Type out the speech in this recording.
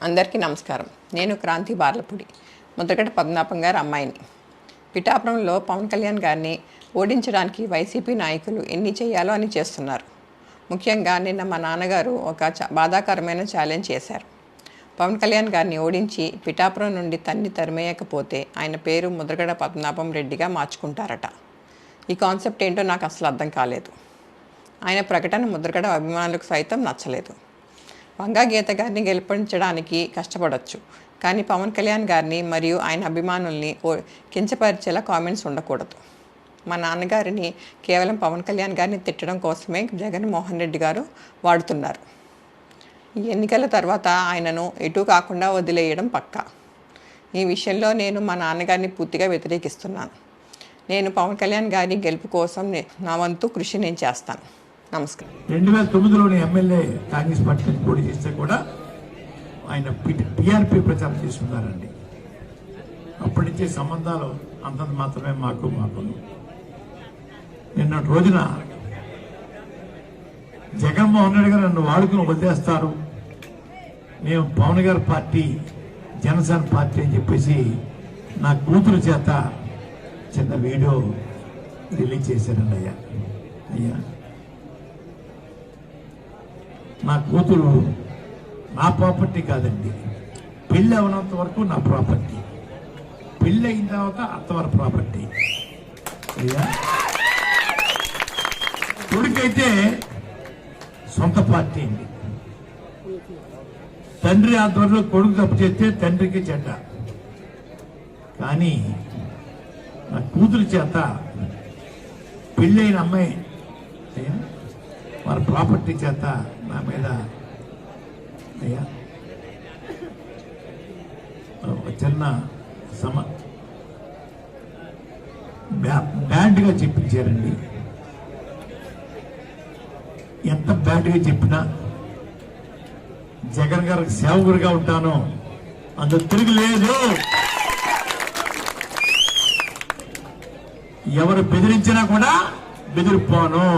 అందరికీ నమస్కారం. నేను క్రాంతి బార్లపూడి, ముద్రగడ పద్మనాభం గారి అమ్మాయిని. పిఠాపురంలో పవన్ కళ్యాణ్ గారిని ఓడించడానికి వైసీపీ నాయకులు ఎన్ని చేయాలో అని చేస్తున్నారు. ముఖ్యంగా నిన్న మా నాన్నగారు ఒక బాధాకరమైన ఛాలెంజ్ చేశారు. పవన్ కళ్యాణ్ గారిని ఓడించి పిఠాపురం నుండి తరిమేయకపోతే ఆయన పేరు ముద్రగడ పద్మనాభం రెడ్డిగా మార్చుకుంటారట. ఈ కాన్సెప్ట్ ఏంటో నాకు అసలు అర్థం కాలేదు. ఆయన ప్రకటన ముద్రగడ అభిమానులకు సైతం నచ్చలేదు. వంగా గీత గారిని గెలిపించడానికి కష్టపడవచ్చు, కానీ పవన్ కళ్యాణ్ గారిని మరియు ఆయన అభిమానుల్ని కించపరిచేలా కామెంట్స్ ఉండకూడదు. మా నాన్నగారిని కేవలం పవన్ కళ్యాణ్ గారిని తిట్టడం కోసమే జగన్మోహన్ రెడ్డి గారు వాడుతున్నారు. ఈ ఎన్నికల తర్వాత ఆయనను ఎటు కాకుండా వదిలేయడం పక్కా. ఈ విషయంలో నేను మా నాన్నగారిని పూర్తిగా వ్యతిరేకిస్తున్నాను. నేను పవన్ కళ్యాణ్ గారి గెలుపు కోసం నా వంతు కృషి నేను చేస్తాను. నమస్కారం. 2009లోని ఎమ్మెల్యే కాంగ్రెస్ పార్టీ పోటీ చేస్తే కూడా ఆయన టీఆర్పీ ప్రచారం చేస్తున్నారండి. అప్పటి నుంచే సంబంధాలు అంతంత మాత్రమే మాకు నిన్న రోజున జగన్మోహన్ రెడ్డి గారు నన్ను వాడుకుని వదిలేస్తారు, మేము పవన్ గారి పార్టీ జనసేన పార్టీ అని చెప్పేసి నా కూతురు చేత చిన్న వీడియో రిలీజ్ చేశారండి. అయ్యా నా కూతురు నా ప్రాపర్టీ కాదండి, పెళ్ళి అవనంత వరకు నా ప్రాపర్టీ, పెళ్ళి అయిన తర్వాత అత్తవారి ప్రాపర్టీ. అయ్యా కొడుకైతే సొంత పార్టీ అండి. తండ్రి ఆధ్వర్యంలో కొడుకు తప్పు చేస్తే తండ్రికి చెడ్డ, కానీ నా కూతురు చేత పెళ్ళైన అమ్మాయి అయ్యా వారి ప్రాపర్టీ చేత నా మీద అయ్యా చిన్న బ్యాడ్గా చెప్పించారండి. ఎంత బ్యాడ్గా చెప్పినా జగన్ గారికి సేవకుడిగా ఉంటాను, అందులో తిరగలేదు. ఎవరు బెదిరించినా కూడా బెదిరిపోను.